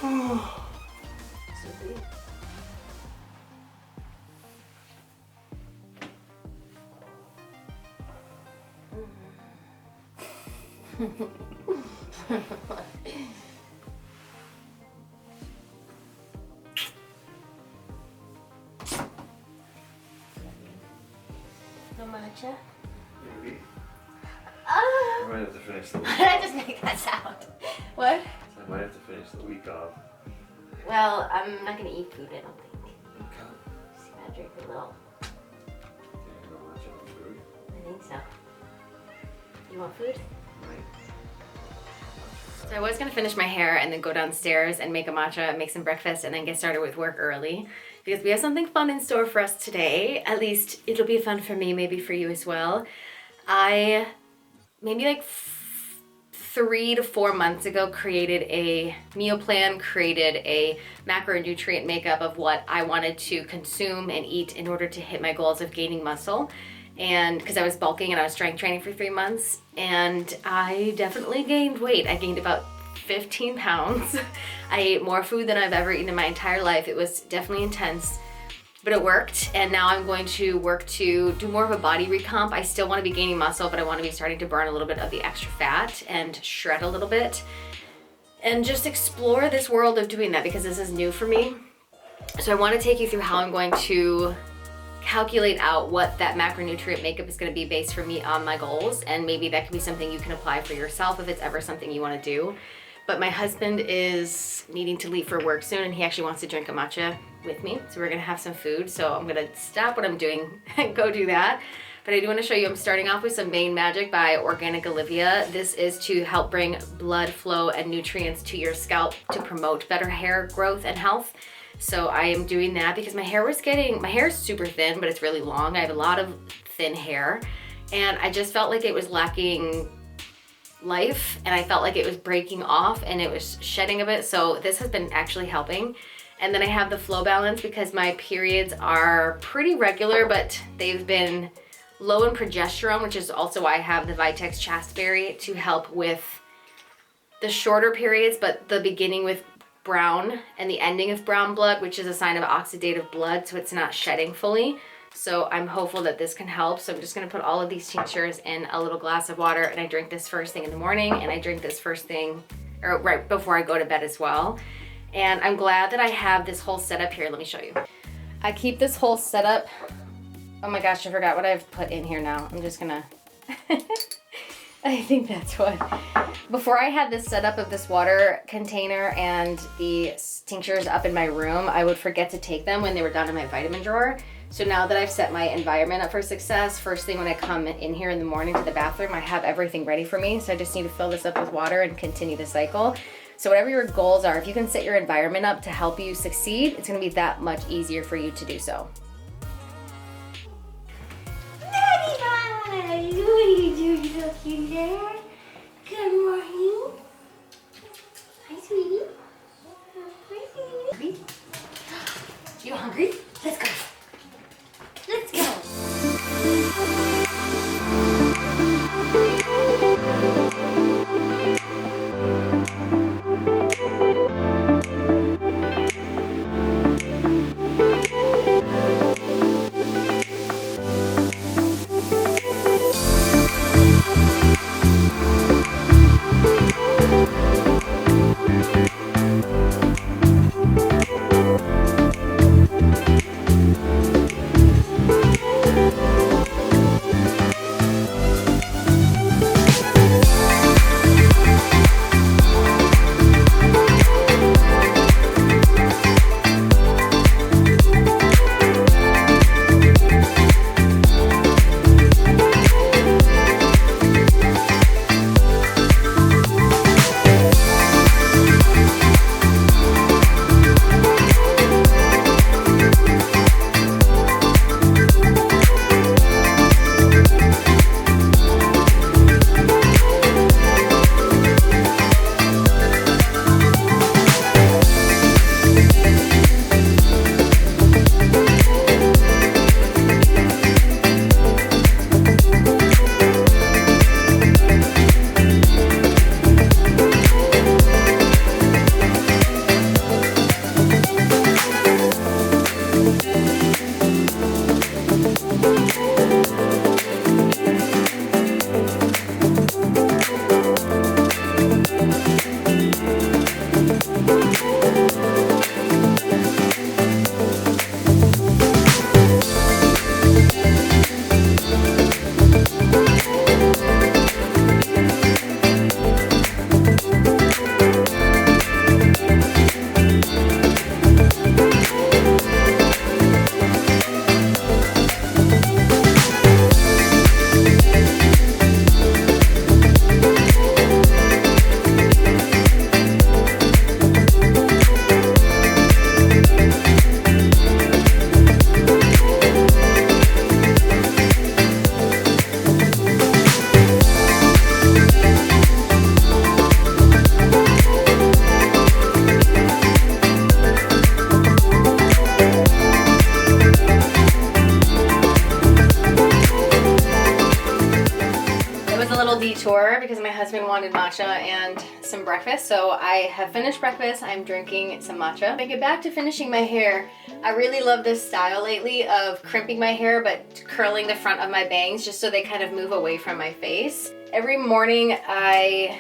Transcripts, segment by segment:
Oh, so big. No matcha? Maybe. Ah! I might have to finish the week Why did I off. just make that sound? What? I might have to finish the week off. Well, I'm not gonna eat food, I don't think. Okay. Just gonna drink a little. Can't go much on food. I think so. You want food? Right. So I was gonna finish my hair and then go downstairs and make a matcha, make some breakfast, and then get started with work early. Because we have something fun in store for us today. At least it'll be fun for me, maybe for you as well. I, maybe like 3 to 4 months ago, created a meal plan, created a macronutrient makeup of what I wanted to consume and eat in order to hit my goals of gaining muscle. And because I was bulking and I was strength training for 3 months, and I definitely gained weight. I gained about 15 pounds. I ate more food than I've ever eaten in my entire life. It was definitely intense, but it worked. And now I'm going to work to do more of a body recomp. I still want to be gaining muscle, but I want to be starting to burn a little bit of the extra fat and shred a little bit and just explore this world of doing that, because this is new for me. So I want to take you through how I'm going to calculate out what that macronutrient makeup is going to be based for me on my goals, and maybe that could be something you can apply for yourself if it's ever something you want to do. But my husband is needing to leave for work soon, and he actually wants to drink a matcha with me, so we're gonna have some food. So I'm gonna stop what I'm doing and go do that. But I do want to show you, I'm starting off with some Mane Magic by Organic Olivia. This is to help bring blood flow and nutrients to your scalp to promote better hair growth and health. So I am doing that because my hair is super thin, but it's really long. I have a lot of thin hair, and I just felt like it was lacking life, and I felt like it was breaking off and it was shedding a bit. So this has been actually helping. And then I have the Flow Balance because my periods are pretty regular, but they've been low in progesterone, which is also why I have the Vitex Chasteberry to help with the shorter periods, but the beginning with brown and the ending of brown blood, which is a sign of oxidative blood, so it's not shedding fully. So I'm hopeful that this can help. So I'm just gonna put all of these tinctures in a little glass of water, and I drink this first thing in the morning, and I drink this first thing, or right before I go to bed as well. And I'm glad that I have this whole setup here. Let me show you. I keep this whole setup. Oh my gosh, I forgot what I've put in here now. I'm just gonna, I think that's what. Before I had this setup of this water container and the tinctures up in my room, I would forget to take them when they were down in my vitamin drawer. So now that I've set my environment up for success, first thing when I come in here in the morning to the bathroom, I have everything ready for me. So I just need to fill this up with water and continue the cycle. So whatever your goals are, if you can set your environment up to help you succeed, it's gonna be that much easier for you to do so. Daddy, what are you doing so cute there? Good morning. Hi, sweetie. Hi, sweetie. You hungry? Let's go. Let's go. more because my husband wanted matcha and some breakfast. So I have finished breakfast. I'm drinking some matcha. When I get back to finishing my hair, I really love this style lately of crimping my hair but curling the front of my bangs just so they kind of move away from my face. Every morning I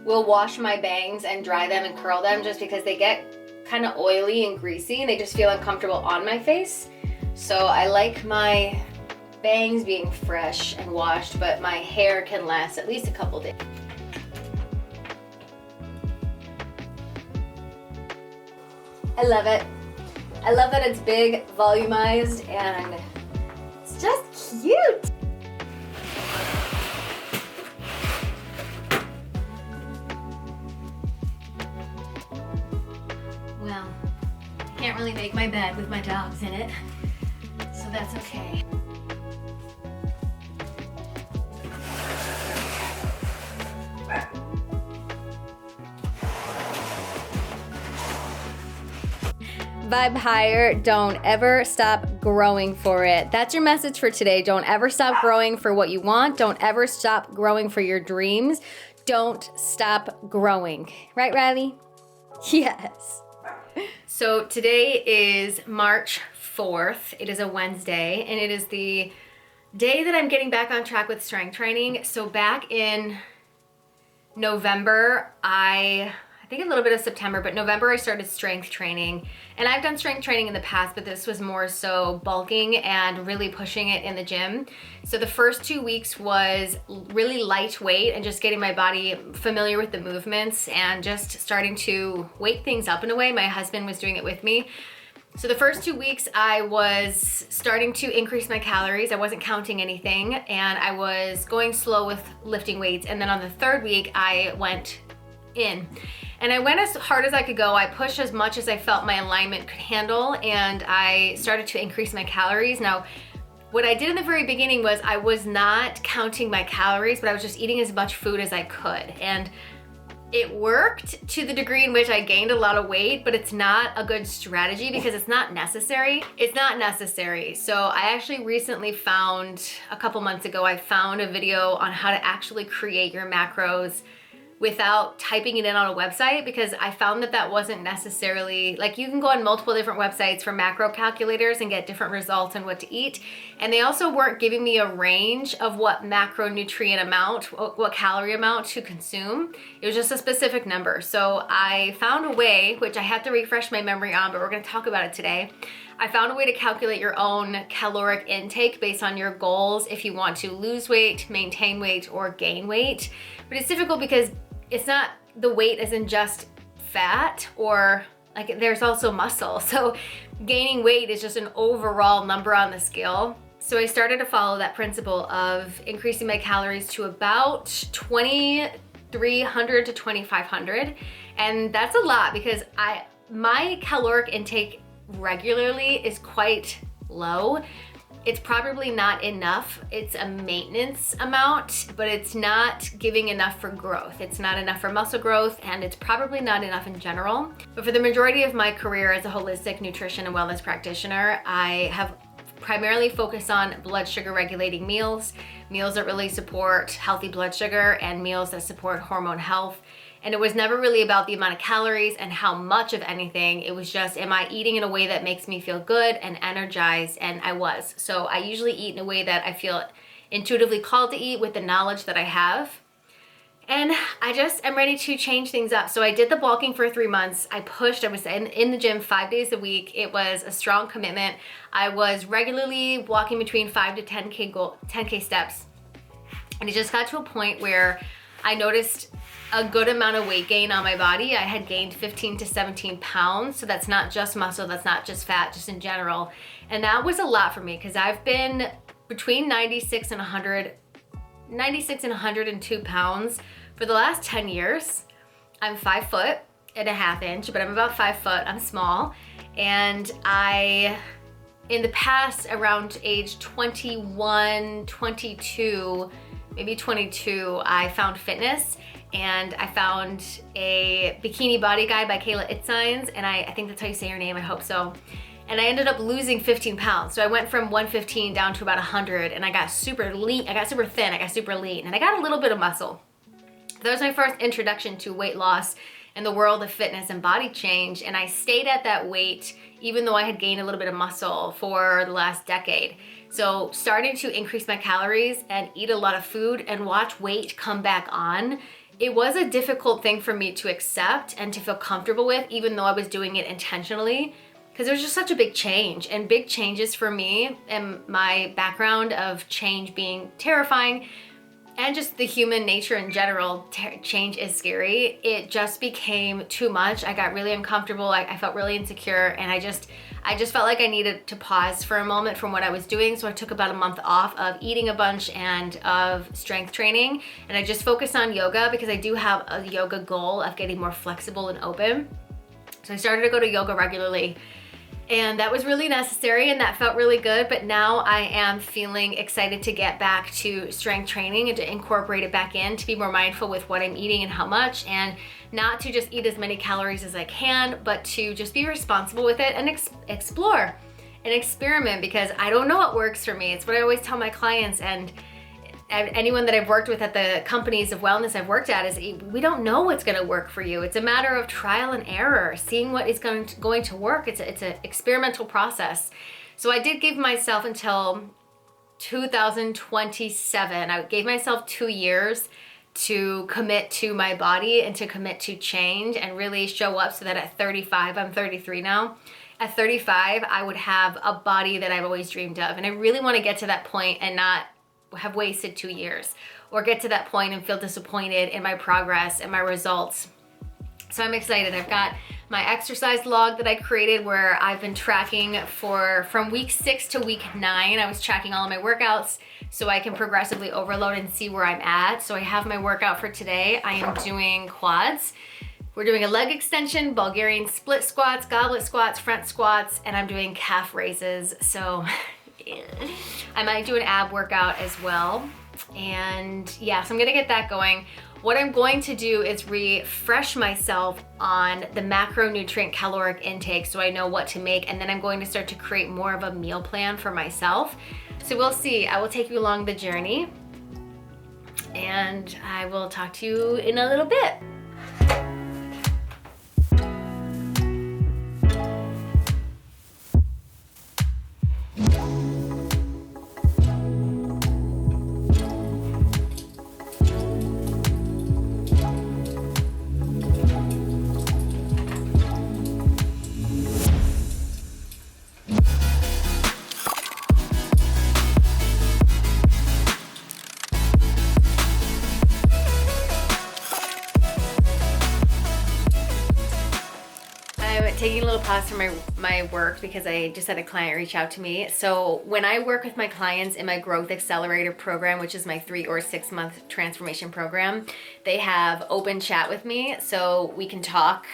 will wash my bangs and dry them and curl them just because they get kind of oily and greasy and they just feel uncomfortable on my face. So I like my bangs being fresh and washed, but my hair can last at least a couple days. I love it. I love that it's big, volumized, and it's just cute. Well, I can't really make my bed with my dogs in it, so that's okay. Vibe higher, don't ever stop growing for it. That's your message for today. Don't ever stop growing for what you want. Don't ever stop growing for your dreams. Don't stop growing. Right, Riley? Yes. So today is March 4th. It is a Wednesday, and it is the day that I'm getting back on track with strength training. So back in November, I think a little bit of September, but November I started strength training. And I've done strength training in the past, but this was more so bulking and really pushing it in the gym. So the first 2 weeks was really lightweight and just getting my body familiar with the movements and just starting to wake things up in a way. My husband was doing it with me. So the first 2 weeks I was starting to increase my calories. I wasn't counting anything and I was going slow with lifting weights. And then on the third week I went in. And I went as hard as I could go. I pushed as much as I felt my alignment could handle, and I started to increase my calories. Now, what I did in the very beginning was I was not counting my calories, but I was just eating as much food as I could. And it worked to the degree in which I gained a lot of weight, but it's not a good strategy because it's not necessary. It's not necessary. So I actually recently found, a couple months ago, I found a video on how to actually create your macros without typing it in on a website, because I found that that wasn't necessarily, like, you can go on multiple different websites for macro calculators and get different results on what to eat. And they also weren't giving me a range of what macronutrient amount, what calorie amount to consume. It was just a specific number. So I found a way, which I have to refresh my memory on, but we're gonna talk about it today. I found a way to calculate your own caloric intake based on your goals if you want to lose weight, maintain weight, or gain weight. But it's difficult because it's not the weight as in just fat, or like there's also muscle. So gaining weight is just an overall number on the scale. So I started to follow that principle of increasing my calories to about 2,300 to 2,500. And that's a lot because my caloric intake regularly is quite low. It's probably not enough. It's a maintenance amount, but it's not giving enough for growth. It's not enough for muscle growth, and it's probably not enough in general. But for the majority of my career as a holistic nutrition and wellness practitioner, I have primarily focused on blood sugar regulating meals that really support healthy blood sugar, and meals that support hormone health. And it was never really about the amount of calories and how much of anything. It was just, am I eating in a way that makes me feel good and energized? And I was. So I usually eat in a way that I feel intuitively called to eat with the knowledge that I have. And I just am ready to change things up. So I did the bulking for 3 months. I pushed, I was in the gym 5 days a week. It was a strong commitment. I was regularly walking between 5 to 10K steps. And it just got to a point where I noticed a good amount of weight gain on my body. I had gained 15 to 17 pounds. So that's not just muscle, that's not just fat, just in general. And that was a lot for me because I've been between 96 and 102 pounds for the last 10 years. I'm 5'1.5 inches, but I'm about 5 foot. I'm small. And in the past, around age 21, 22, maybe 22, I found fitness, and I found a Bikini Body Guide by Kayla Itzines, and I think that's how you say her name, I hope so. and I ended up losing 15 pounds. So I went from 115 down to about 100, and I got super lean, I got super thin, I got super lean, and I got a little bit of muscle. That was my first introduction to weight loss and the world of fitness and body change, and I stayed at that weight even though I had gained a little bit of muscle for the last decade. So starting to increase my calories and eat a lot of food and watch weight come back on, it was a difficult thing for me to accept and to feel comfortable with, even though I was doing it intentionally, because it was just such a big change. And big changes for me and my background of change being terrifying, and just the human nature in general, change is scary. It just became too much. I got really uncomfortable. I felt really insecure, and I just felt like I needed to pause for a moment from what I was doing. So I took about a month off of eating a bunch and of strength training, and I just focused on yoga because I do have a yoga goal of getting more flexible and open. So I started to go to yoga regularly. And that was really necessary, and that felt really good. But now I am feeling excited to get back to strength training and to incorporate it back in, to be more mindful with what I'm eating and how much, and not to just eat as many calories as I can, but to just be responsible with it and explore and experiment, because I don't know what works for me. It's what I always tell my clients, and anyone that I've worked with at the companies of wellness I've worked at, is we don't know what's going to work for you. It's a matter of trial and error, seeing what is going to work. It's an experimental process. So I did give myself until 2027. I gave myself 2 years to commit to my body and to commit to change and really show up, so that at 35, I'm 33 now, at 35, I would have a body that I've always dreamed of. And I really want to get to that point and not have wasted 2 years, or get to that point and feel disappointed in my progress and my results. So I'm excited. I've got my exercise log that I created, where I've been tracking from week 6 to week 9. I was tracking all of my workouts so I can progressively overload and see where I'm at. So I have my workout for today. I am doing quads. We're doing a leg extension, Bulgarian split squats, goblet squats, front squats, and I'm doing calf raises. So I might do an ab workout as well. And yeah, so I'm gonna get that going. What I'm going to do is refresh myself on the macronutrient caloric intake, so I know what to make, and then I'm going to start to create more of a meal plan for myself. So we'll see. I will take you along the journey, and I will talk to you in a little bit. Taking a little pause from my work because I just had a client reach out to me. So when I work with my clients in my Growth Accelerator program, which is my 3 or 6 month transformation program, they have open chat with me, so we can talk.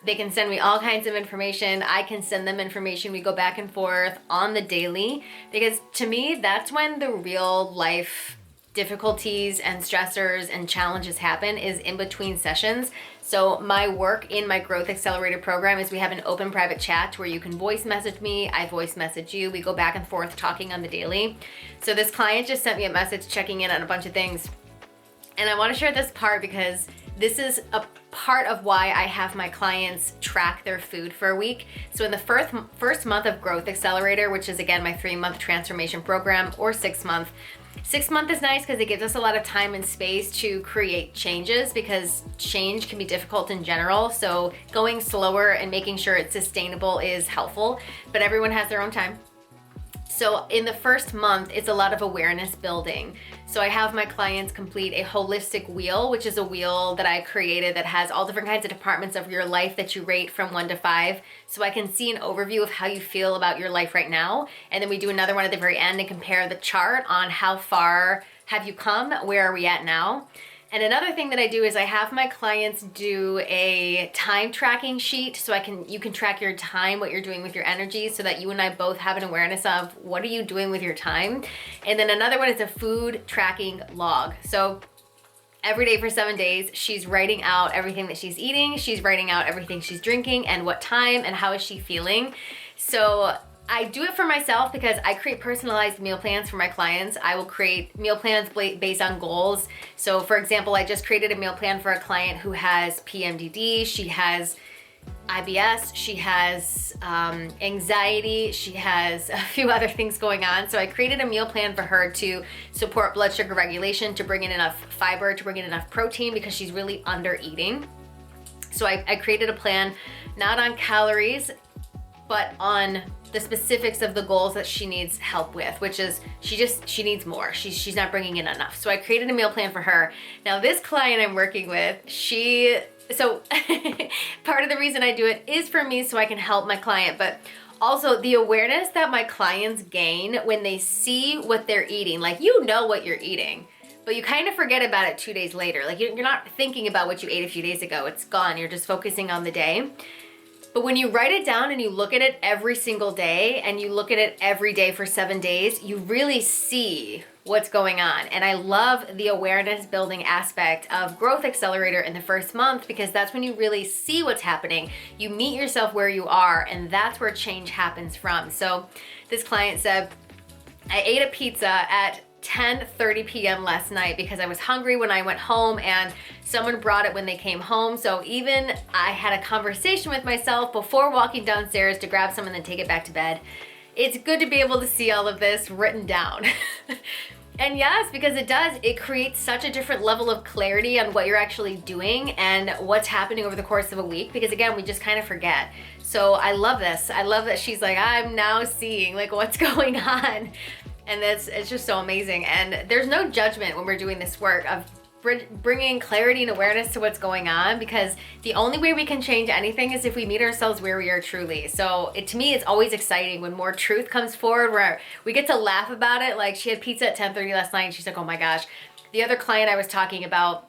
They can send me all kinds of information. I can send them information. We go back and forth on the daily, because to me, that's when the real life difficulties and stressors and challenges happen, is in between sessions. So my work in my Growth Accelerator program is we have an open private chat where you can voice message me, I voice message you, we go back and forth talking on the daily. So this client just sent me a message checking in on a bunch of things. And I want to share this part because this is a part of why I have my clients track their food for a week. So in the first month of Growth Accelerator, which is again my 3-month transformation program, or 6 month, 6 month is nice because it gives us a lot of time and space to create changes, because change can be difficult in general. So going slower and making sure it's sustainable is helpful, but everyone has their own time. So in the first month, it's a lot of awareness building. So I have my clients complete a holistic wheel, which is a wheel that I created that has all different kinds of departments of your life that you rate from 1 to 5. So I can see an overview of how you feel about your life right now. And then we do another one at the very end and compare the chart on how far have you come, where are we at now. And another thing that I do is I have my clients do a time tracking sheet, so you can track your time, what you're doing with your energy, so that you and I both have an awareness of what are you doing with your time. And then another one is a food tracking log. So every day for 7 days, she's writing out everything that she's eating, she's writing out everything she's drinking and what time and how is she feeling. So I do it for myself because I create personalized meal plans for my clients. I will create meal plans based on goals. So for example, I just created a meal plan for a client who has PMDD, she has IBS, she has anxiety, she has a few other things going on. So I created a meal plan for her to support blood sugar regulation, to bring in enough fiber, to bring in enough protein because she's really under eating. So I created a plan not on calories, but on the specifics of the goals that she needs help with, which is she needs more. She's not bringing in enough. So I created a meal plan for her. Now this client I'm working with, so part of the reason I do it is for me so I can help my client, but also the awareness that my clients gain when they see what they're eating. Like, you know what you're eating, but you kind of forget about it 2 days later. Like, you're not thinking about what you ate a few days ago. It's gone. You're just focusing on the day. But when you write it down and you look at it every single day and you look at it every day for 7 days, you really see what's going on. And I love the awareness building aspect of Growth Accelerator in the first month because that's when you really see what's happening. You meet yourself where you are, and that's where change happens from. So this client said, I ate a pizza at 10:30 p.m. last night because I was hungry when I went home and someone brought it when they came home. So even I had a conversation with myself before walking downstairs to grab some and then take it back to bed. It's good to be able to see all of this written down. And yes, because it creates such a different level of clarity on what you're actually doing and what's happening over the course of a week. Because again, we just kind of forget. So I love this. I love that she's like, I'm now seeing like what's going on. And it's just so amazing. And there's no judgment when we're doing this work of bringing clarity and awareness to what's going on, because the only way we can change anything is if we meet ourselves where we are truly. So to me, it's always exciting when more truth comes forward where we get to laugh about it. Like, she had pizza at 10:30 last night and she's like, oh my gosh. The other client I was talking about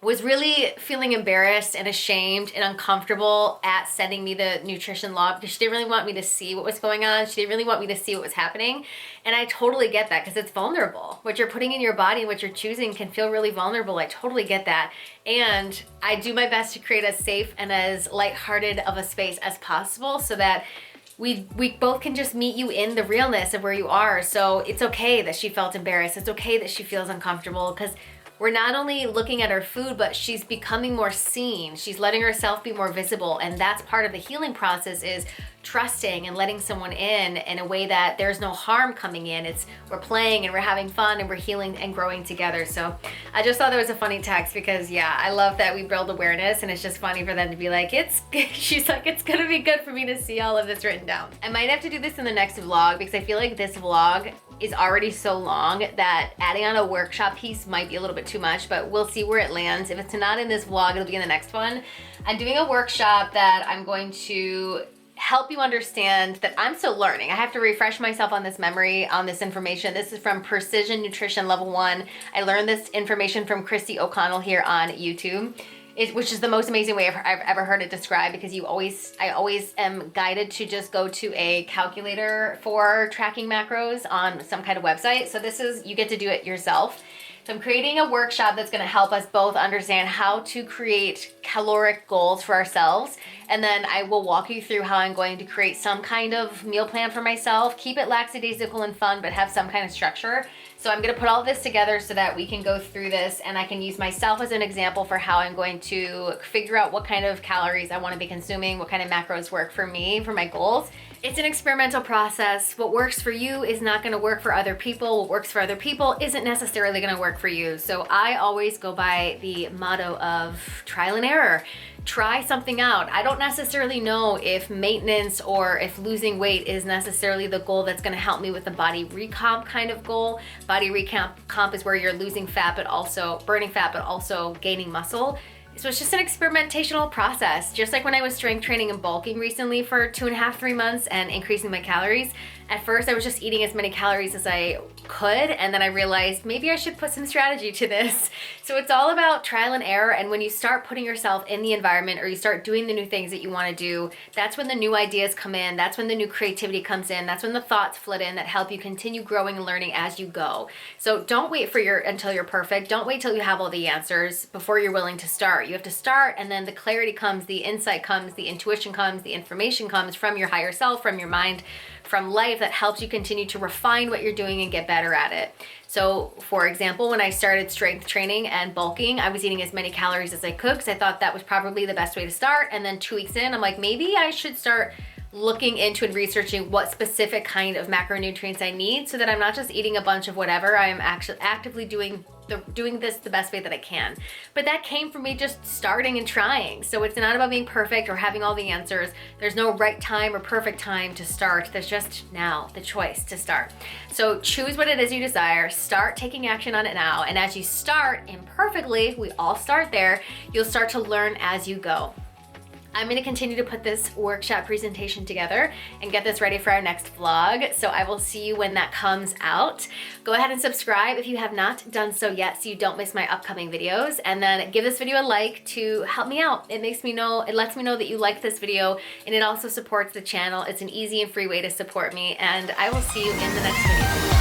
was really feeling embarrassed and ashamed and uncomfortable at sending me the nutrition log because she didn't really want me to see what was going on. She didn't really want me to see what was happening. And I totally get that because it's vulnerable. What you're putting in your body and what you're choosing can feel really vulnerable. I totally get that. And I do my best to create as safe and as lighthearted of a space as possible so that we both can just meet you in the realness of where you are. So it's okay that she felt embarrassed. It's okay that she feels uncomfortable because we're not only looking at her food, but she's becoming more seen. She's letting herself be more visible. And that's part of the healing process, is trusting and letting someone in a way that there's no harm coming in. It's we're playing and we're having fun and we're healing and growing together. So I just thought that was a funny text because yeah, I love that we build awareness, and it's just funny for them to be like, she's like, it's gonna be good for me to see all of this written down. I might have to do this in the next vlog because I feel like this vlog is already so long that adding on a workshop piece might be a little bit too much, but we'll see where it lands. If it's not in this vlog, it'll be in the next one. I'm doing a workshop that I'm going to help you understand that I'm still learning. I have to refresh myself on this memory, on this information. This is from Precision Nutrition Level 1. I learned this information from Christy O'Connell here on YouTube. Which is the most amazing way I've ever heard it described, because I always am guided to just go to a calculator for tracking macros on some kind of website. So this is, you get to do it yourself. So I'm creating a workshop that's gonna help us both understand how to create caloric goals for ourselves. And then I will walk you through how I'm going to create some kind of meal plan for myself, keep it lackadaisical and fun, but have some kind of structure. So I'm gonna put all this together so that we can go through this and I can use myself as an example for how I'm going to figure out what kind of calories I wanna be consuming, what kind of macros work for me, for my goals. It's an experimental process. What works for you is not gonna work for other people. What works for other people isn't necessarily gonna work for you. So I always go by the motto of trial and error. Try something out. I don't necessarily know if maintenance or if losing weight is necessarily the goal that's gonna help me with the body recomp kind of goal. Body recomp is where you're losing fat, but also burning fat, but also gaining muscle. So it's just an experimentational process. Just like when I was strength training and bulking recently for 2.5, 3 months and increasing my calories. At first I was just eating as many calories as I could, and then I realized maybe I should put some strategy to this. So it's all about trial and error, and when you start putting yourself in the environment or you start doing the new things that you want to do, that's when the new ideas come in, that's when the new creativity comes in, that's when the thoughts flood in that help you continue growing and learning as you go. So don't wait for until you're perfect. Don't wait till you have all the answers before you're willing to start. You have to start, and then the clarity comes, the insight comes, the intuition comes, the information comes from your higher self, from your mind, from life, that helps you continue to refine what you're doing and get better at it. So for example, when I started strength training and bulking, I was eating as many calories as I could because I thought that was probably the best way to start. And then 2 weeks in, I'm like, maybe I should start looking into and researching what specific kind of macronutrients I need so that I'm not just eating a bunch of whatever. I am actually actively doing this the best way that I can. But that came from me just starting and trying. So it's not about being perfect or having all the answers. There's no right time or perfect time to start. There's just now the choice to start. So choose what it is you desire, start taking action on it now. And as you start imperfectly, we all start there, you'll start to learn as you go. I'm going to continue to put this workshop presentation together and get this ready for our next vlog. So I will see you when that comes out. Go ahead and subscribe if you have not done so yet so you don't miss my upcoming videos. And then give this video a like to help me out. It lets me know that you like this video, and it also supports the channel. It's an easy and free way to support me, and I will see you in the next video.